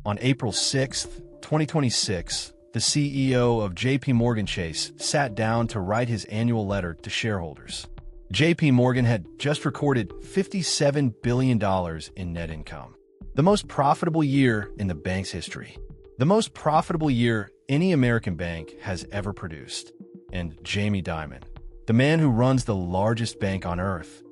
On April 6, 2026, the CEO of JPMorgan Chase sat down to write his annual letter to shareholders. JPMorgan had just recorded $57 billion in net income, the most profitable year in the bank's history, the most profitable year any American bank has ever produced. And Jamie Dimon, the man who runs the largest bank on earth,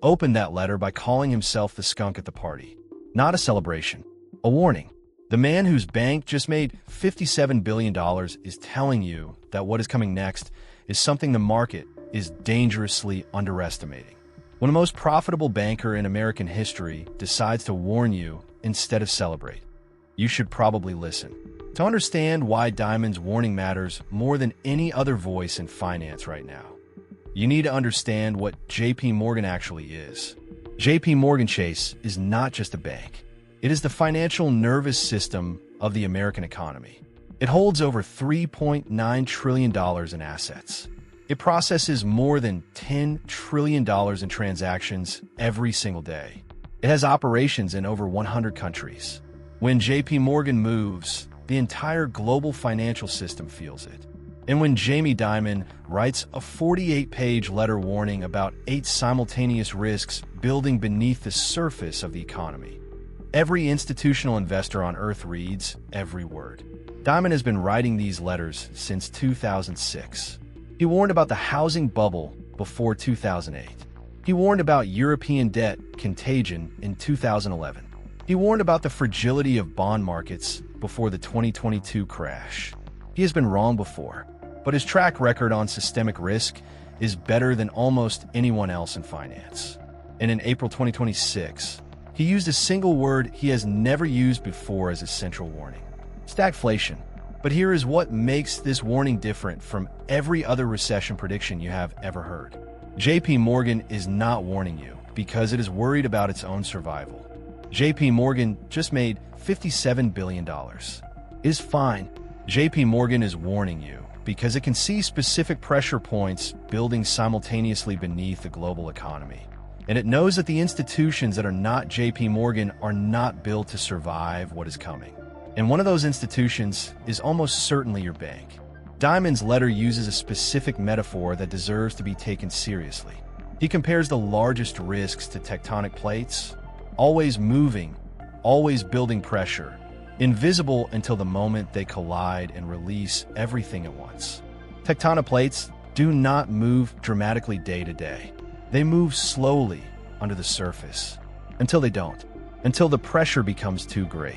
opened that letter by calling himself the skunk at the party. Not a celebration, a warning. The man whose bank just made $57 billion is telling you that what is coming next is something the market is dangerously underestimating. When the most profitable banker in American history decides to warn you instead of celebrate, you should probably listen. To understand why Dimon's warning matters more than any other voice in finance right now, you need to understand what JPMorgan actually is. JPMorgan Chase is not just a bank. It is the financial nervous system of the American economy. It holds over $3.9 trillion in assets. It processes more than $10 trillion in transactions every single day. It has operations in over 100 countries. When JPMorgan moves, the entire global financial system feels it. And when Jamie Dimon writes a 48-page letter warning about 8 simultaneous risks building beneath the surface of the economy, every institutional investor on Earth reads every word. Dimon has been writing these letters since 2006. He warned about the housing bubble before 2008. He warned about European debt contagion in 2011. He warned about the fragility of bond markets before the 2022 crash. He has been wrong before, but his track record on systemic risk is better than almost anyone else in finance. And in April 2026, he used a single word he has never used before as a central warning: stagflation. But here is what makes this warning different from every other recession prediction you have ever heard. JPMorgan is not warning you because it is worried about its own survival. JPMorgan just made $57 billion. It is fine. JPMorgan is warning you because it can see specific pressure points building simultaneously beneath the global economy. And it knows that the institutions that are not JPMorgan are not built to survive what is coming. And one of those institutions is almost certainly your bank. Dimon's letter uses a specific metaphor that deserves to be taken seriously. He compares the largest risks to tectonic plates, always moving, always building pressure, invisible until the moment they collide and release everything at once. Tectonic plates do not move dramatically day to day. They move slowly under the surface until they don't, until the pressure becomes too great.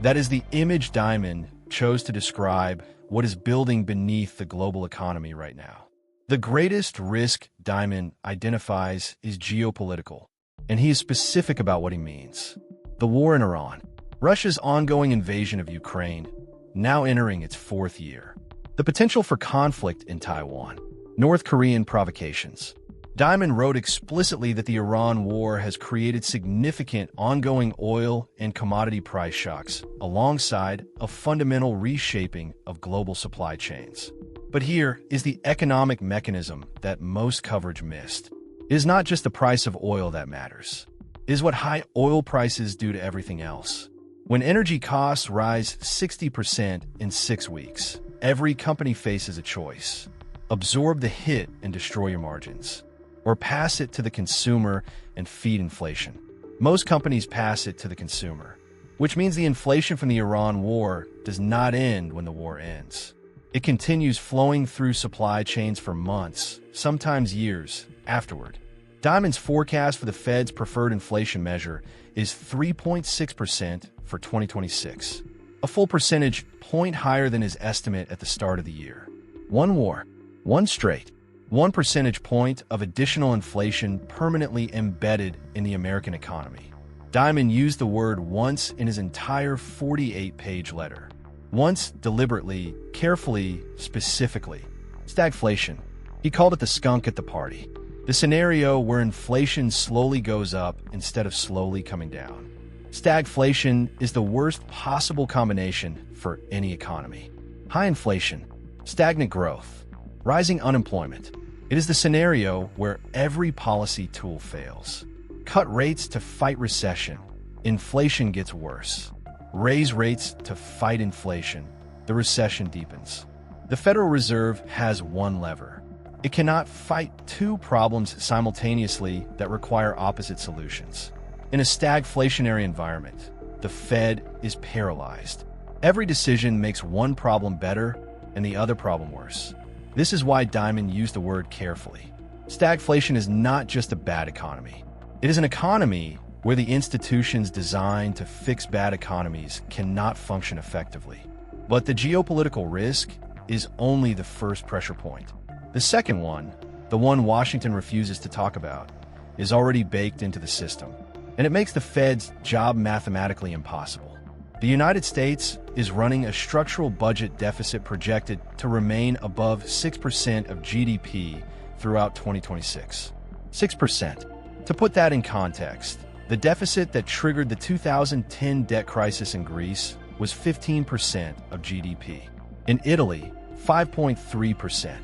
That is the image Dimon chose to describe what is building beneath the global economy right now. The greatest risk Dimon identifies is geopolitical, and he is specific about what he means. The war in Iran, Russia's ongoing invasion of Ukraine, now entering its 4th year. The potential for conflict in Taiwan, North Korean provocations. Dimon wrote explicitly that the Iran war has created significant ongoing oil and commodity price shocks, alongside a fundamental reshaping of global supply chains. But here is the economic mechanism that most coverage missed. It is not just the price of oil that matters. It is what high oil prices do to everything else. When energy costs rise 60% in 6 weeks, every company faces a choice: absorb the hit and destroy your margins, or pass it to the consumer and feed inflation. Most companies pass it to the consumer, which means the inflation from the Iran war does not end when the war ends. It continues flowing through supply chains for months, sometimes years, afterward. Dimon's forecast for the Fed's preferred inflation measure is 3.6% for 2026, a full percentage point higher than his estimate at the start of the year. One war, one straight. 1 percentage point of additional inflation permanently embedded in the American economy. Dimon used the word once in his entire 48-page letter. Once deliberately, carefully, specifically. Stagflation. He called it the skunk at the party. The scenario where inflation slowly goes up instead of slowly coming down. Stagflation is the worst possible combination for any economy. High inflation, stagnant growth, rising unemployment. It is the scenario where every policy tool fails. Cut rates to fight recession. Inflation gets worse. raise rates to fight inflation, the recession deepens. The Federal Reserve has one lever. It cannot fight two problems simultaneously that require opposite solutions. In a stagflationary environment, the Fed is paralyzed. Every decision makes one problem better and the other problem worse. This is why Dimon used the word carefully. Stagflation is not just a bad economy. It is an economy where the institutions designed to fix bad economies cannot function effectively. But the geopolitical risk is only the first pressure point. The second one, the one Washington refuses to talk about, is already baked into the system, and it makes the Fed's job mathematically impossible. The United States is running a structural budget deficit projected to remain above 6% of GDP throughout 2026. 6%. To put that in context, the deficit that triggered the 2010 debt crisis in Greece was 15% of GDP. In Italy, 5.3%.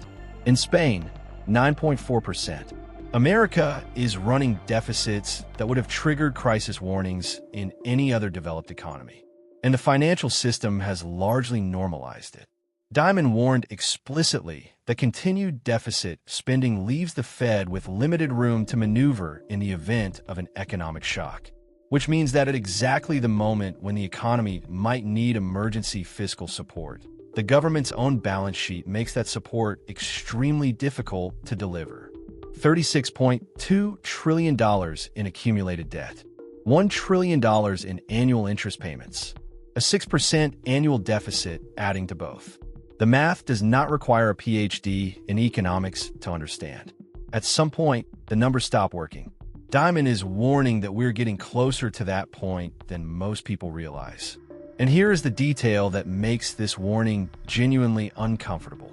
In Spain, 9.4%. America is running deficits that would have triggered crisis warnings in any other developed economy. And the financial system has largely normalized it. Dimon warned explicitly that continued deficit spending leaves the Fed with limited room to maneuver in the event of an economic shock, which means that at exactly the moment when the economy might need emergency fiscal support, the government's own balance sheet makes that support extremely difficult to deliver. $36.2 trillion in accumulated debt, $1 trillion in annual interest payments, a 6% annual deficit adding to both. The math does not require a PhD in economics to understand. At some point, the numbers stop working. Dimon is warning that we're getting closer to that point than most people realize. And here is the detail that makes this warning genuinely uncomfortable.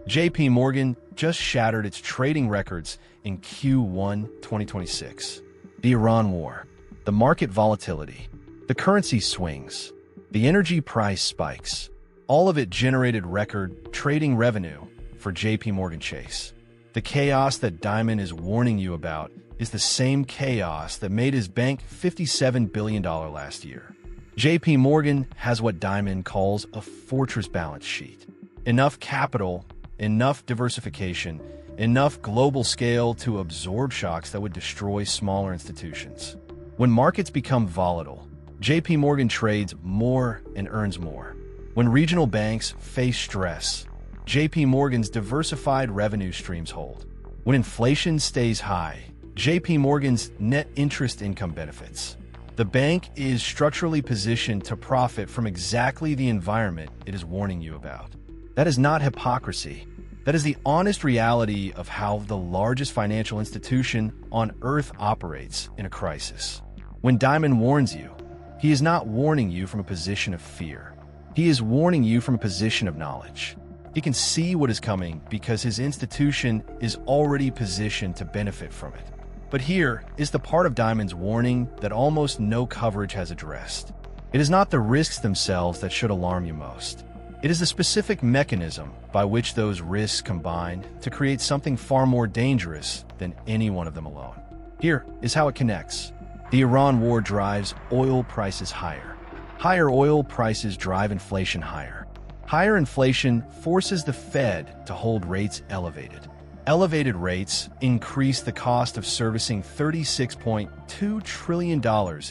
JPMorgan just shattered its trading records in Q1 2026. The Iran war, the market volatility, the currency swings, the energy price spikes, all of it generated record trading revenue for JPMorgan Chase. The chaos that Dimon is warning you about is the same chaos that made his bank $57 billion last year. JPMorgan has what Dimon calls a fortress balance sheet. Enough capital, enough diversification, enough global scale to absorb shocks that would destroy smaller institutions. When markets become volatile, JPMorgan trades more and earns more. When regional banks face stress, JPMorgan's diversified revenue streams hold. When inflation stays high, JPMorgan's net interest income benefits. The bank is structurally positioned to profit from exactly the environment it is warning you about. That is not hypocrisy. That is the honest reality of how the largest financial institution on earth operates in a crisis. When Dimon warns you, he is not warning you from a position of fear. He is warning you from a position of knowledge. He can see what is coming because his institution is already positioned to benefit from it. But here is the part of Dimon's warning that almost no coverage has addressed. It is not the risks themselves that should alarm you most. It is the specific mechanism by which those risks combine to create something far more dangerous than any one of them alone. Here is how it connects. The Iran war drives oil prices higher. Higher oil prices drive inflation higher. Higher inflation forces the Fed to hold rates elevated. Elevated rates increase the cost of servicing $36.2 trillion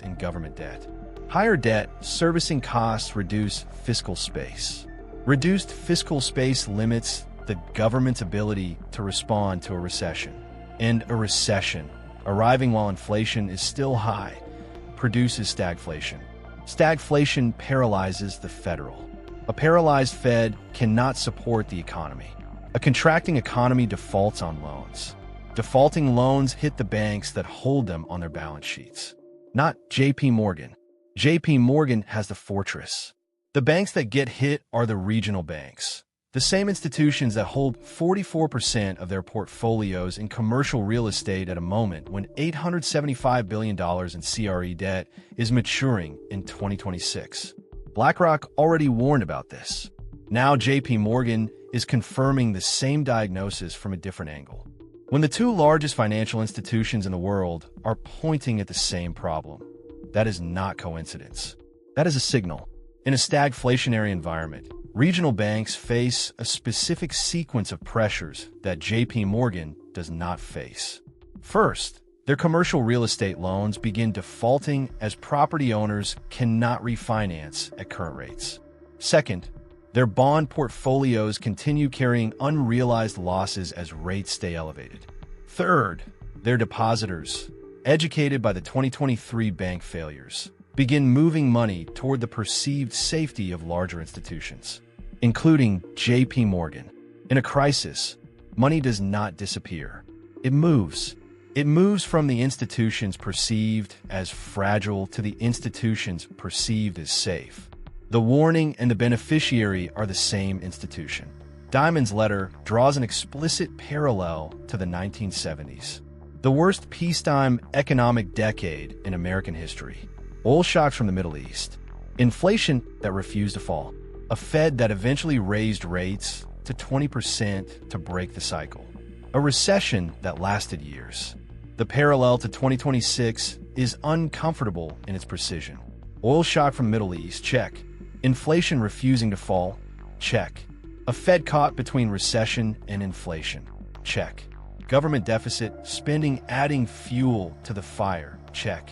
in government debt. Higher debt servicing costs reduce fiscal space. Reduced fiscal space limits the government's ability to respond to a recession. And a recession, arriving while inflation is still high, produces stagflation. Stagflation paralyzes the federal. A paralyzed Fed cannot support the economy. A contracting economy defaults on loans. Defaulting loans hit the banks that hold them on their balance sheets. Not JPMorgan. JPMorgan has the fortress. The banks that get hit are the regional banks. The same institutions that hold 44% of their portfolios in commercial real estate at a moment when $875 billion in CRE debt is maturing in 2026. BlackRock already warned about this. Now JPMorgan is confirming the same diagnosis from a different angle. When the two largest financial institutions in the world are pointing at the same problem, that is not coincidence. That is a signal. In a stagflationary environment, regional banks face a specific sequence of pressures that JPMorgan does not face. First, their commercial real estate loans begin defaulting as property owners cannot refinance at current rates. Second, their bond portfolios continue carrying unrealized losses as rates stay elevated. Third, their depositors, educated by the 2023 bank failures, begin moving money toward the perceived safety of larger institutions, including JPMorgan. In a crisis, money does not disappear. It moves. It moves from the institutions perceived as fragile to the institutions perceived as safe. The warning and the beneficiary are the same institution. Dimon's letter draws an explicit parallel to the 1970s, the worst peacetime economic decade in American history. Oil shocks from the Middle East, inflation that refused to fall, a Fed that eventually raised rates to 20% to break the cycle, a recession that lasted years. The parallel to 2026 is uncomfortable in its precision. Oil shock from the Middle East, check. Inflation refusing to fall, check. A Fed caught between recession and inflation, check. Government deficit, spending adding fuel to the fire, check.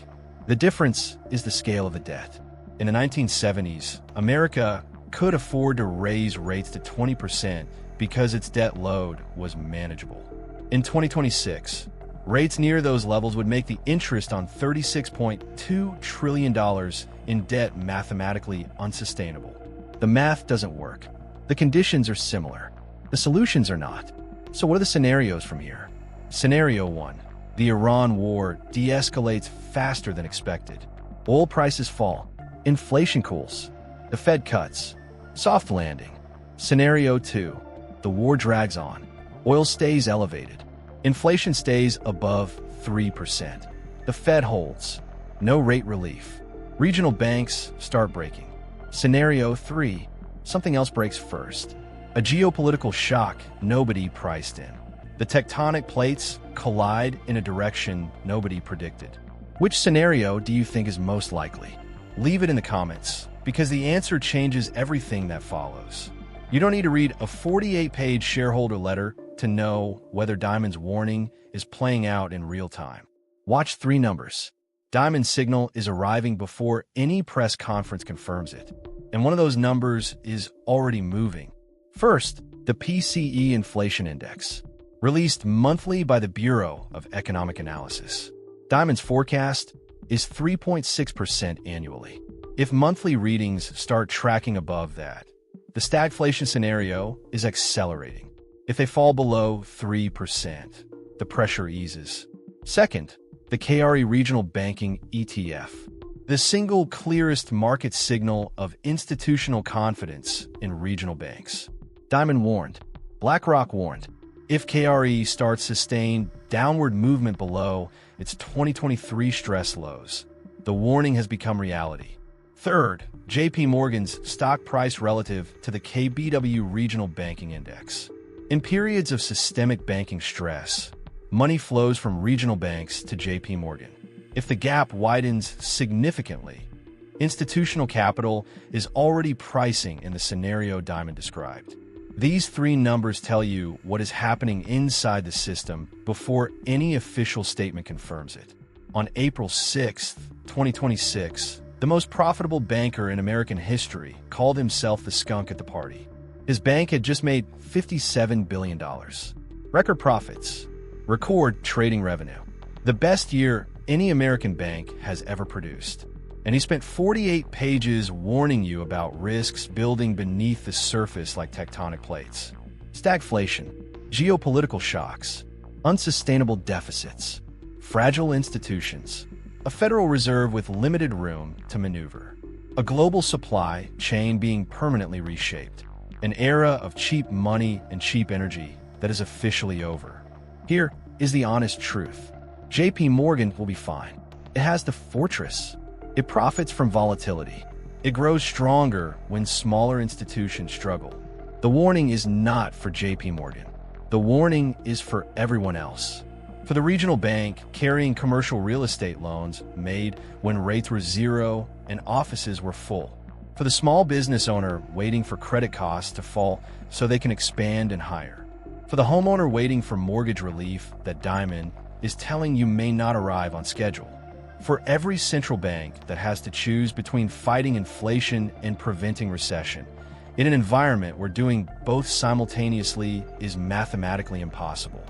The difference is the scale of the debt. In the 1970s, America could afford to raise rates to 20% because its debt load was manageable. In 2026, rates near those levels would make the interest on $36.2 trillion in debt mathematically unsustainable. The math doesn't work. The conditions are similar. The solutions are not. So what are the scenarios from here? Scenario 1. The Iran war de-escalates faster than expected. Oil prices fall. Inflation cools. The Fed cuts. Soft landing. Scenario 2. The war drags on. Oil stays elevated. Inflation stays above 3%. The Fed holds. No rate relief. Regional banks start breaking. Scenario 3. Something else breaks first. A geopolitical shock nobody priced in. The tectonic plates collide in a direction nobody predicted. Which scenario do you think is most likely? Leave it in the comments, because the answer changes everything that follows. You don't need to read a 48-page shareholder letter to know whether Dimon's warning is playing out in real time. Watch 3 numbers. Dimon's signal is arriving before any press conference confirms it, and one of those numbers is already moving. First, the PCE inflation index, released monthly by the Bureau of Economic Analysis. Dimon's forecast is 3.6% annually. If monthly readings start tracking above that, the stagflation scenario is accelerating. If they fall below 3%, the pressure eases. Second, the KRE Regional Banking ETF, the single clearest market signal of institutional confidence in regional banks. Dimon warned, BlackRock warned, if KRE starts sustained downward movement below its 2023 stress lows, the warning has become reality. Third, JPMorgan's stock price relative to the KBW Regional Banking Index. In periods of systemic banking stress, money flows from regional banks to JPMorgan. If the gap widens significantly, institutional capital is already pricing in the scenario Dimon described. These 3 numbers tell you what is happening inside the system before any official statement confirms it. On April 6, 2026, the most profitable banker in American history called himself the skunk at the party. His bank had just made $57 billion. Record profits. Record trading revenue. The best year any American bank has ever produced. And he spent 48 pages warning you about risks building beneath the surface like tectonic plates. Stagflation, geopolitical shocks, unsustainable deficits, fragile institutions, a Federal Reserve with limited room to maneuver, a global supply chain being permanently reshaped, an era of cheap money and cheap energy that is officially over. Here is the honest truth. JPMorgan will be fine. It has the fortress. It profits from volatility. It grows stronger when smaller institutions struggle. The warning is not for JPMorgan. The warning is for everyone else. For the regional bank carrying commercial real estate loans made when rates were 0 and offices were full. For the small business owner waiting for credit costs to fall so they can expand and hire. For the homeowner waiting for mortgage relief that Dimon is telling you may not arrive on schedule. For every central bank that has to choose between fighting inflation and preventing recession, in an environment where doing both simultaneously is mathematically impossible.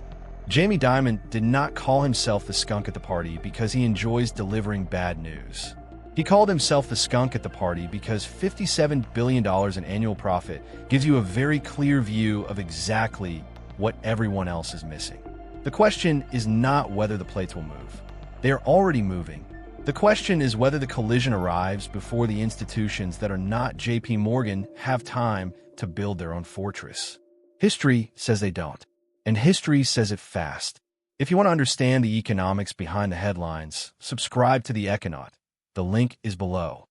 Jamie Dimon did not call himself the skunk at the party because he enjoys delivering bad news. He called himself the skunk at the party because $57 billion in annual profit gives you a very clear view of exactly what everyone else is missing. The question is not whether the plates will move. They are already moving. The question is whether the collision arrives before the institutions that are not JPMorgan have time to build their own fortress. History says they don't, and history says it fast. If you want to understand the economics behind the headlines, subscribe to the Econaut. The link is below.